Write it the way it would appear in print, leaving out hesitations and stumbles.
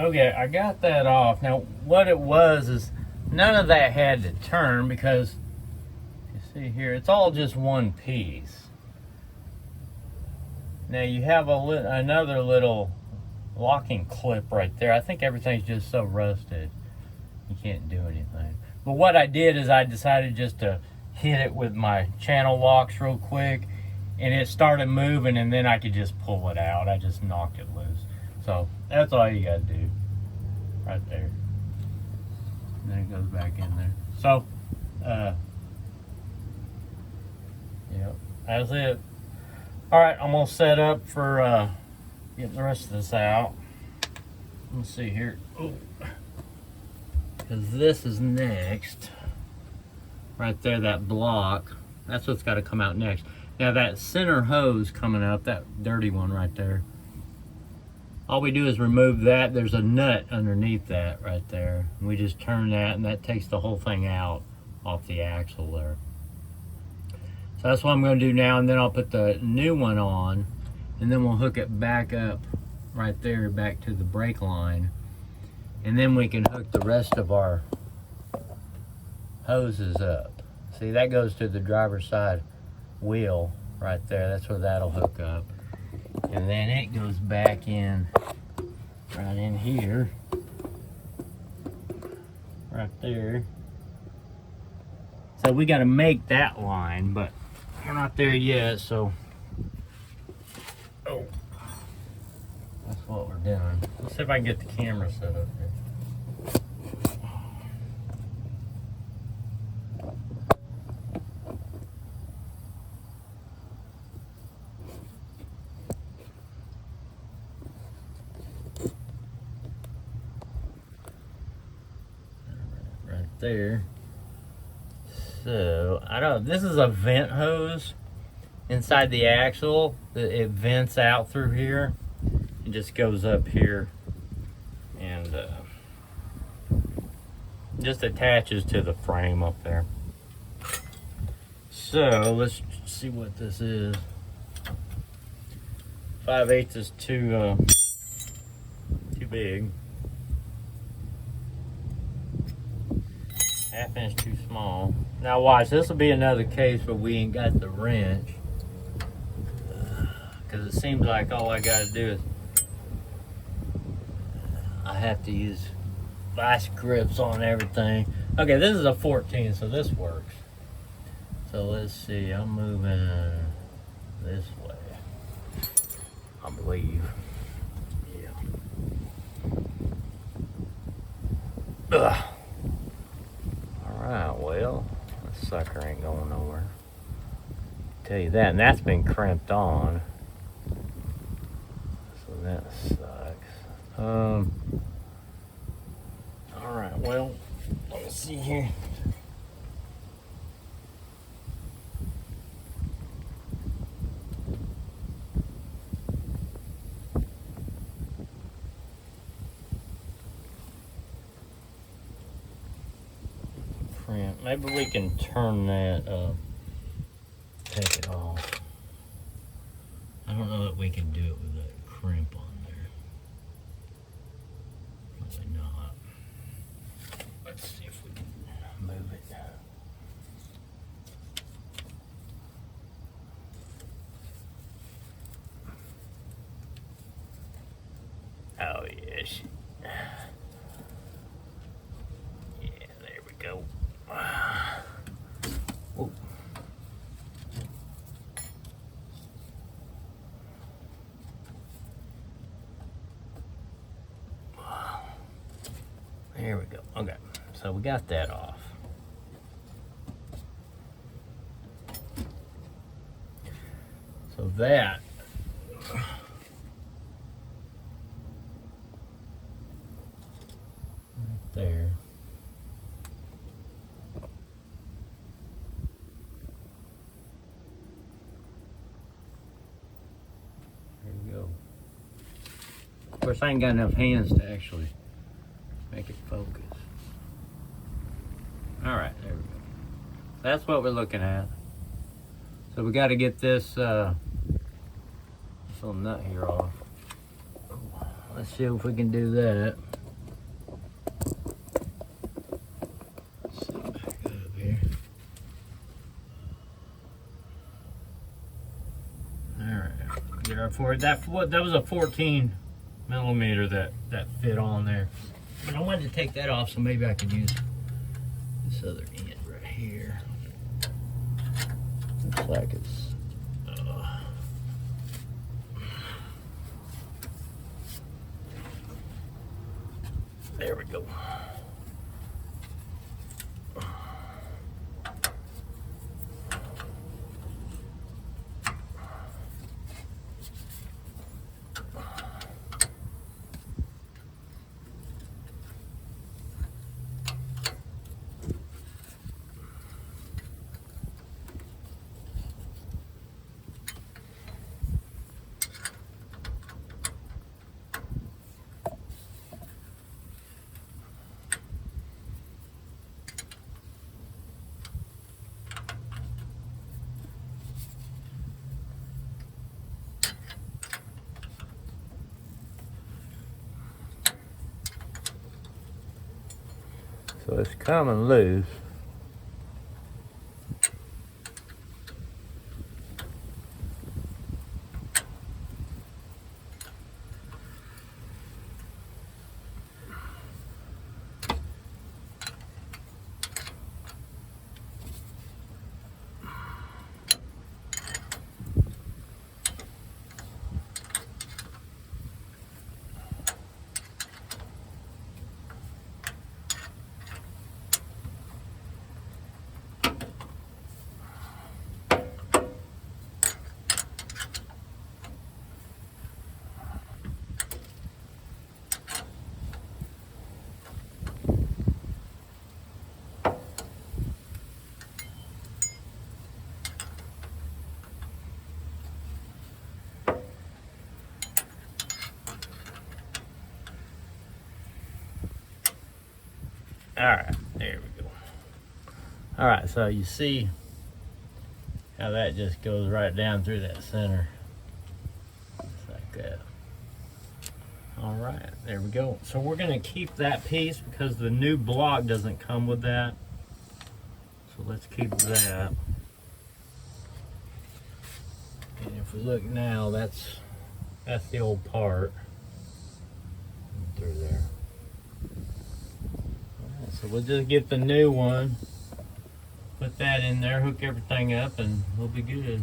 Okay, I got that off. Now, what it was is none of that had to turn because you see here, it's all just one piece. Now you have another little locking clip right there. I think everything's just so rusted you can't do anything. But what I did is I decided just to hit it with my channel locks real quick, and it started moving, and then I could just pull it out. I just knocked it loose. So that's all you gotta do right there. And then it goes back in there. So yep, that's it. All right, I'm gonna set up for getting the rest of this out. Let's see here. Because this is next. Right there, that block. That's what's got to come out next. Now that center hose coming up, that dirty one right there. All we do is remove that. There's a nut underneath that right there. And we just turn that, and that takes the whole thing out off the axle there. So that's what I'm going to do now, and then I'll put the new one on, and then we'll hook it back up right there, back to the brake line. And then we can hook the rest of our hoses up. See, that goes to the driver's side wheel right there. That's where that'll hook up. And then it goes back in, right in here, right there. So we got to make that line, but we're not there yet, so that's what we're doing. Let's see if I can get the camera set up here. Right there. So I don't. This is a vent hose inside the axle. It vents out through here. It just goes up here and just attaches to the frame up there. So let's see what this is. 5/8 is too big. 1/2 inch too small. Now watch, this will be another case where we ain't got the wrench. Because it seems like all I got to do is I have to use vice grips on everything. Okay, this is a 14, so this works. So let's see, I'm moving this way, I believe. Yeah. Ugh. Alright, well, this sucker ain't going nowhere. Tell you that, and that's been crimped on. So that sucks. Alright, well, let me see here. Maybe we can turn that up, take it off. I don't know that we can do it with that crimp on there. Probably not. Let's see if we can move it. Oh yes. Yeah, there we go. Whoa. There we go. Okay, so we got that off. So that right there. Of course, I ain't got enough hands to actually make it focus. All right, there we go. That's what we're looking at. So we got to get this little nut here off. Let's see if we can do that. Sit back up here. Alright, get our forward. That was a 14 millimeter that fit on there. But I wanted to take that off, so maybe I could use this other end right here. Looks like it's there we go. So it's coming loose. All right, there we go. All right, so you see how that just goes right down through that center. Just like that. All right, there we go. So we're gonna keep that piece because the new block doesn't come with that. So let's keep that. And if we look now, that's the old part through there. So we'll just get the new one, put that in there, hook everything up, and we'll be good.